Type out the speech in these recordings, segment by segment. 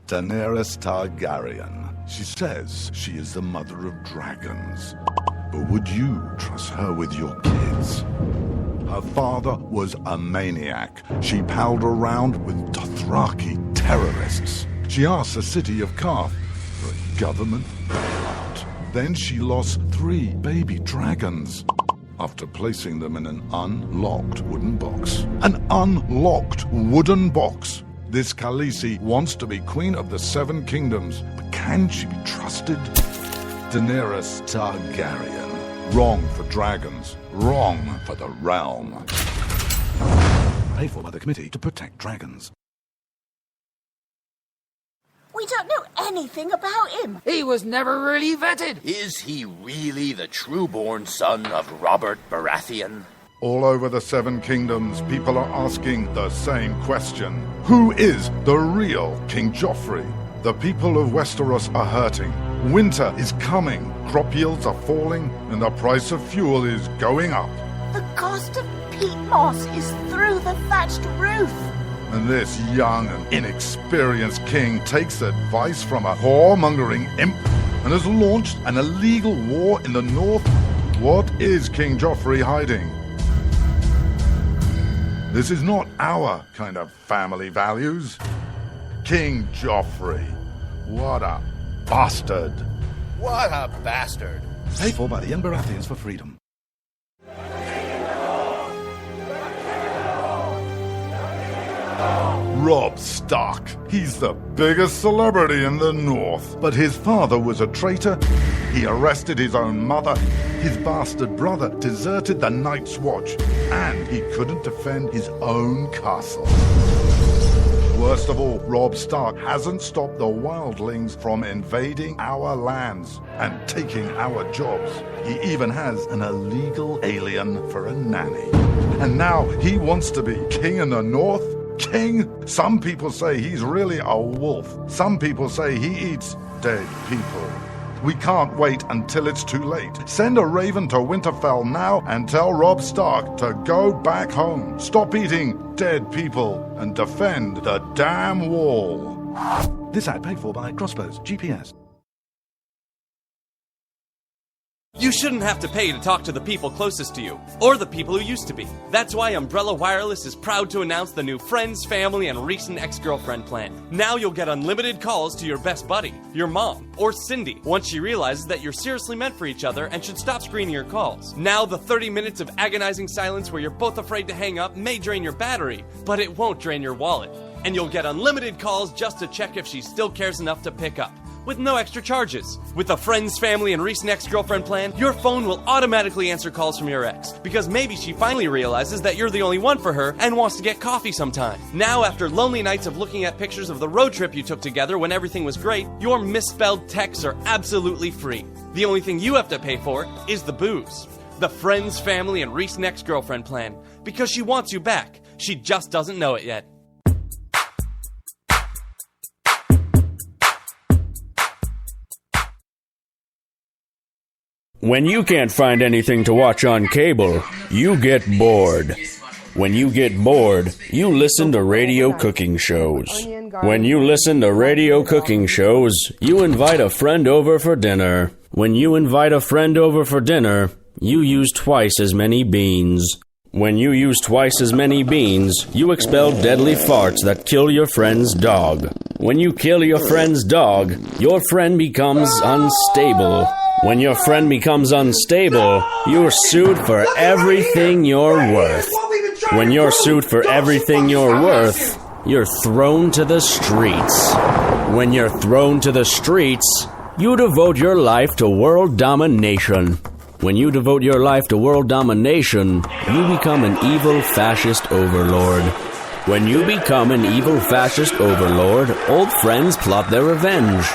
Daenerys Targaryen. She says she is the mother of dragons. But would you trust her with your kids? Her father was a maniac. She palled around with Dothraki terrorists. She asked the city of Karth for a government bailout. Then she lost 3 baby dragons after placing them in an unlocked wooden box. An unlocked wooden box! This Khaleesi wants to be queen of the 7 kingdoms, but can she be trusted? Daenerys Targaryen. Wrong for dragons. Wrong for the realm. Paid for by the Committee to Protect Dragons. We don't know anything about him. He was never really vetted. Is he really the true-born son of Robert Baratheon? All over the 7 kingdoms, people are asking the same question. Who is the real King Joffrey? The people of Westeros are hurting. Winter is coming. Crop yields are falling, and the price of fuel is going up. The cost of peat moss is through the thatched roof. And this young and inexperienced king takes advice from a whoremongering imp and has launched an illegal war in the north. What is King Joffrey hiding? This is not our kind of family values. King Joffrey. What a bastard. What a bastard. Paid for by the young Baratheons for freedom. Robb Stark. He's the biggest celebrity in the North. But his father was a traitor. He arrested his own mother. His bastard brother deserted the Night's Watch. And he couldn't defend his own castle. Worst of all, Robb Stark hasn't stopped the wildlings from invading our lands and taking our jobs. He even has an illegal alien for a nanny. And now he wants to be king in the North? King? Some people say he's really a wolf. Some people say he eats dead people. We can't wait until it's too late. Send a raven to Winterfell now and tell Robb Stark to go back home. Stop eating dead people and defend the damn wall. This ad paid for by Crossbows GPS. You shouldn't have to pay to talk to the people closest to you, or the people who used to be. That's why Umbrella Wireless is proud to announce the new Friends, Family, and Recent Ex-Girlfriend plan. Now you'll get unlimited calls to your best buddy, your mom, or Cindy, once she realizes that you're seriously meant for each other and should stop screening your calls. Now the 30 minutes of agonizing silence where you're both afraid to hang up may drain your battery, but it won't drain your wallet. And you'll get unlimited calls just to check if she still cares enough to pick up, with no extra charges. With the Friends, Family, and Recent Ex-Girlfriend plan, your phone will automatically answer calls from your ex, because maybe she finally realizes that you're the only one for her and wants to get coffee sometime. Now, after lonely nights of looking at pictures of the road trip you took together when everything was great, your misspelled texts are absolutely free. The only thing you have to pay for is the booze. The Friends, Family, and Recent Ex-Girlfriend plan, because she wants you back. She just doesn't know it yet. When you can't find anything to watch on cable, you get bored. When you get bored, you listen to radio cooking shows. When you listen to radio cooking shows, you invite a friend over for dinner. When you invite a friend over for dinner, you use twice as many beans. When you use twice as many beans, you expel deadly farts that kill your friend's dog. When you kill your friend's dog, your friend becomes unstable. When your friend becomes unstable, you're sued for everything you're worth. When you're sued for everything you're worth, you're thrown to the streets. When you're thrown to the streets, you devote your life to world domination. When you devote your life to world domination, you become an evil fascist overlord. When you become an evil fascist overlord, old friends plot their revenge.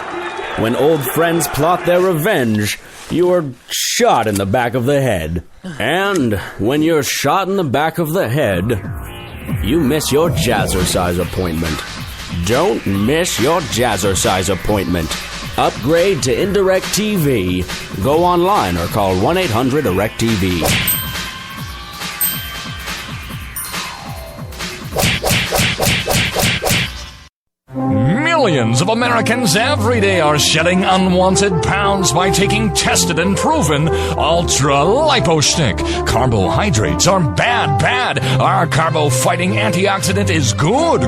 When old friends plot their revenge, you are shot in the back of the head. And when you're shot in the back of the head, you miss your jazzercise appointment. Don't miss your jazzercise appointment. Upgrade to Indirect TV. Go online or call 1-800-DIRECT-TV. Millions of Americans every day are shedding unwanted pounds by taking tested and proven Ultra Lipo Stick. Carbohydrates are bad. Our carbo-fighting antioxidant is good.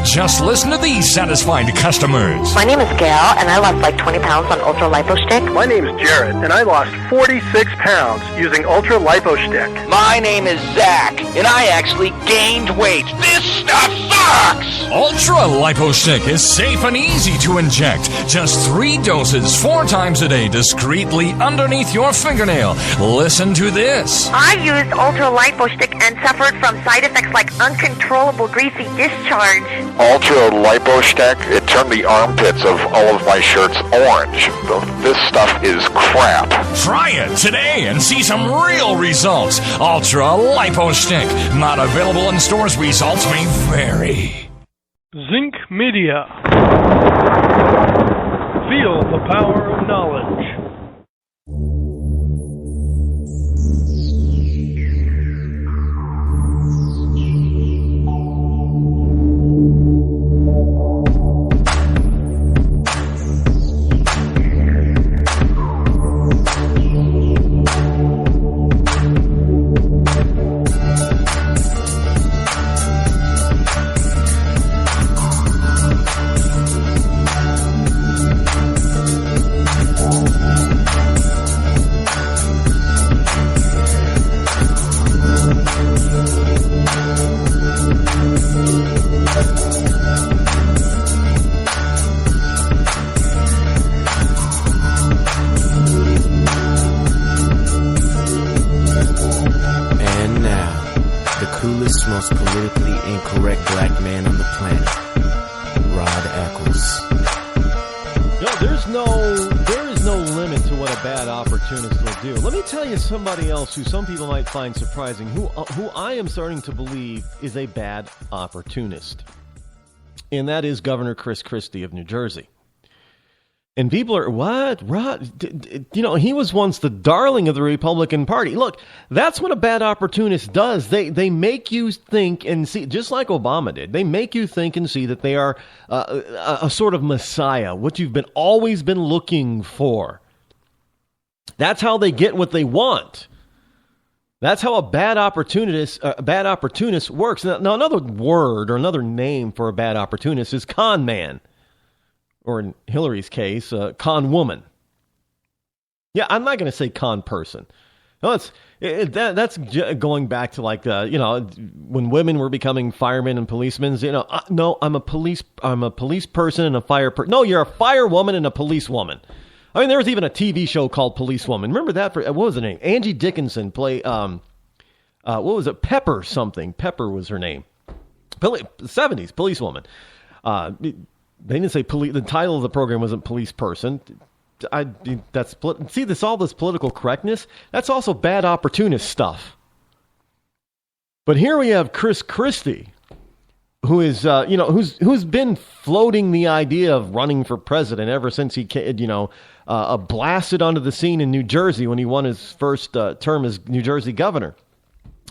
Just listen to these satisfied customers. My name is Gail, and I lost like 20 pounds on Ultra Lipo Stick. My name is Jared, and I lost 46 pounds using Ultra Lipo Stick. My name is Zach, and I actually gained weight. This stuff sucks! Ultra Lipo Stick is safe and easy to inject. Just 3 doses 4 times a day discreetly underneath your fingernail. Listen to this. I used Ultra Lipo Stick and suffered from side effects like uncontrollable greasy discharge. Ultra Lipo Stick, it turned the armpits of all of my shirts orange. This stuff is crap. Try it today and see some real results. Ultra Lipo Stick. Not available in stores. Results may vary. Zinc Media. Feel the power of knowledge. Most politically incorrect black man on the planet, Rod Eccles. There is no limit to what a bad opportunist will do. Let me tell you somebody else who some people might find surprising, who I am starting to believe is a bad opportunist. And that is Governor Chris Christie of New Jersey. And people are, what? Rod? He was once the darling of the Republican Party. Look, that's what a bad opportunist does. They make you think and see, just like Obama did, they make you think and see that they are a sort of messiah, what you've always been looking for. That's how they get what they want. That's how a bad opportunist works. Now, another word or another name for a bad opportunist is con man. Or in Hillary's case, con woman. Yeah, I'm not going to say con person. No, that's going back to like when women were becoming firemen and policemen. No, I'm a police person and a fire person. No, you're a firewoman and a policewoman. I mean, there was even a TV show called Policewoman. Remember that? What was her name? Angie Dickinson played. What was it? Pepper something. Pepper was her name. 70s policewoman. They didn't say police. The title of the program wasn't police person. All this political correctness. That's also bad opportunist stuff. But here we have Chris Christie, who is who's been floating the idea of running for president ever since he blasted onto the scene in New Jersey when he won his first term as New Jersey governor.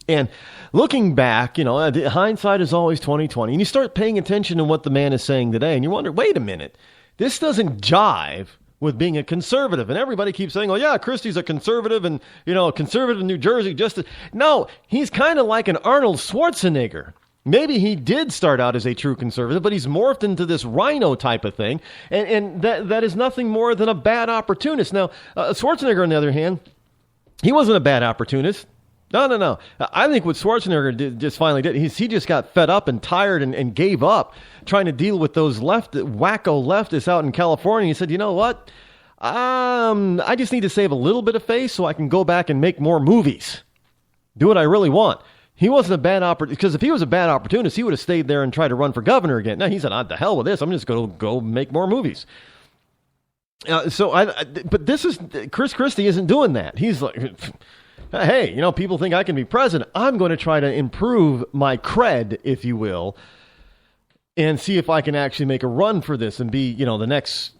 And looking back, hindsight is always 20/20. And you start paying attention to what the man is saying today, and you wonder, wait a minute, this doesn't jive with being a conservative. And everybody keeps saying, oh, yeah, Christie's a conservative and, conservative in New Jersey. No, he's kind of like an Arnold Schwarzenegger. Maybe he did start out as a true conservative, but he's morphed into this rhino type of thing. And that is nothing more than a bad opportunist. Now, Schwarzenegger, on the other hand, he wasn't a bad opportunist. No. I think what Schwarzenegger finally did, he just got fed up and tired and gave up trying to deal with those wacko leftists out in California. He said, you know what? I just need to save a little bit of face so I can go back and make more movies. Do what I really want. He wasn't a bad opportunist, because if he was a bad opportunist, he would have stayed there and tried to run for governor again. No, he said, the hell with this. I'm just going to go make more movies. But this is, Chris Christie isn't doing that. He's like, hey, people think I can be president. I'm going to try to improve my cred, if you will, and see if I can actually make a run for this and be, the next,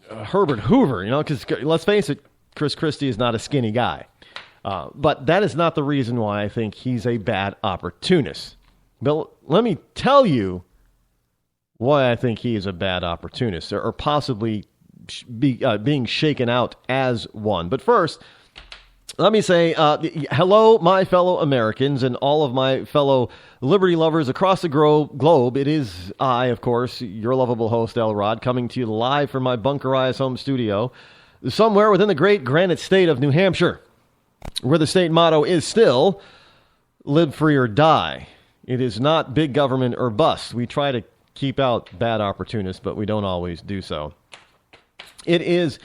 Herbert Hoover, because let's face it, Chris Christie is not a skinny guy. But that is not the reason why I think he's a bad opportunist. But let me tell you why I think he is a bad opportunist, or possibly being shaken out as one. But first, let me say hello, my fellow Americans and all of my fellow liberty lovers across the globe. It is I, of course, your lovable host, L. Rod, coming to you live from my bunkerized home studio somewhere within the great granite state of New Hampshire, where the state motto is still live free or die. It is not big government or bust. We try to keep out bad opportunists, but we don't always do so. It is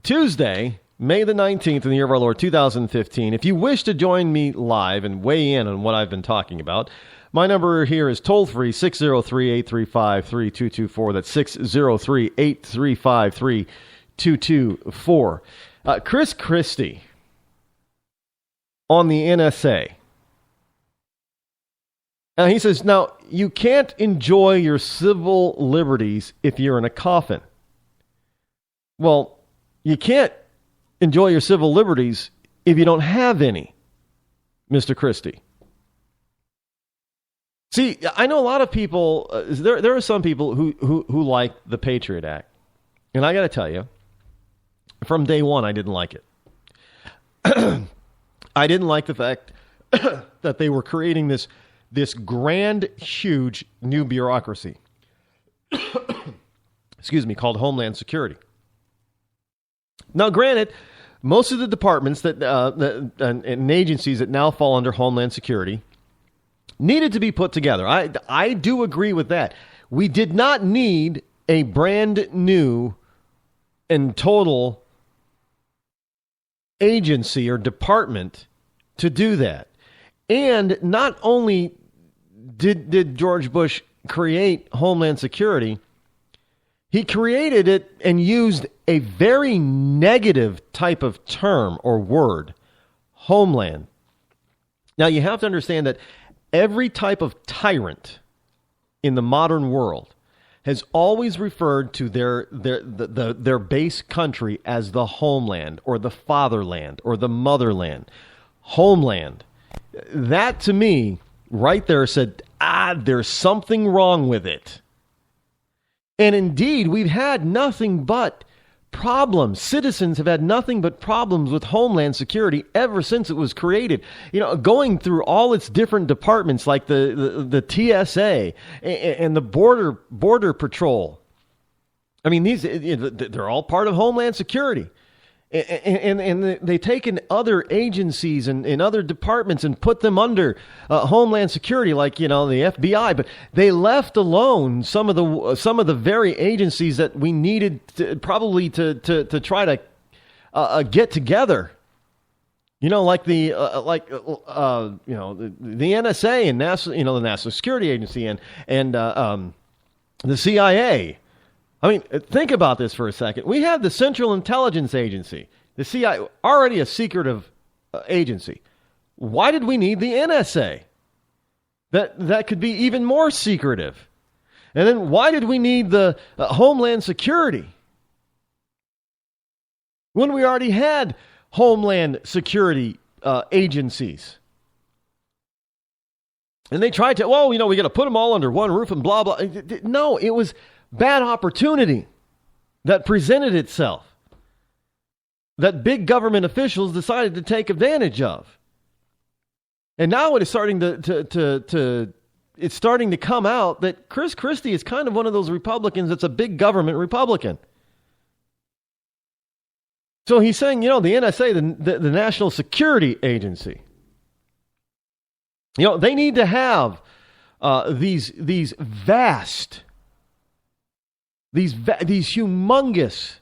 Tuesday, May the 19th in the year of our Lord 2015. If you wish to join me live and weigh in on what I've been talking about, my number here is toll-free 603-835-3224. That's 603-835-3224. Chris Christie on the NSA. He says, now, you can't enjoy your civil liberties if you're in a coffin. Well, you can't enjoy your civil liberties if you don't have any, Mr. Christie. See, I know a lot of people, there are some people who like the Patriot Act. And I got to tell you, from day one, I didn't like it. I didn't like the fact that they were creating this grand, huge new bureaucracy, called Homeland Security. Now, granted, most of the departments and agencies that now fall under Homeland Security needed to be put together. I do agree with that. We did not need a brand new and total agency or department to do that. And not only did George Bush create Homeland Security, he created it and used a very negative type of term or word, homeland. Now, you have to understand that every type of tyrant in the modern world has always referred to their base country as the homeland or the fatherland or the motherland. Homeland. That, to me, right there said, there's something wrong with it. And indeed, we've had nothing but problems. Citizens have had nothing but problems with Homeland Security ever since it was created. You know, going through all its different departments like the TSA and the Border Patrol. I mean, they're all part of Homeland Security. And they take in other agencies and other departments and put them under Homeland Security, like, the FBI. But they left alone some of the very agencies that we needed to try to get together. Like the NSA and NASA, the National Security Agency and the CIA. I mean, think about this for a second. We have the Central Intelligence Agency, the CIA, already a secretive agency. Why did we need the NSA? That could be even more secretive. And then why did we need the Homeland Security when we already had Homeland Security agencies? And they tried to, we got to put them all under one roof and blah, blah. No, it was bad opportunity that presented itself that big government officials decided to take advantage of. And now it is starting it's starting to come out that Chris Christie is kind of one of those Republicans that's a big government Republican. So he's saying, the NSA, the National Security Agency, they need to have these humongous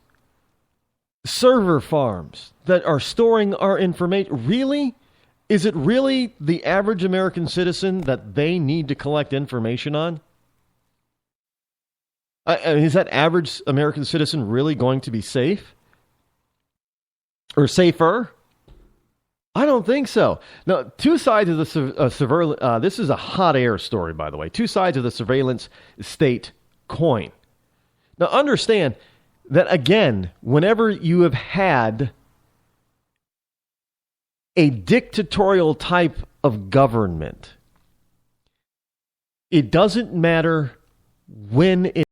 server farms that are storing our information. Really? Is it really the average American citizen that they need to collect information on? Is that average American citizen really going to be safe? Or safer? I don't think so. Now, two sides of the surveillance. This is a hot air story, by the way. Two sides of the surveillance state coin. Now, understand that, again, whenever you have had a dictatorial type of government, it doesn't matter when it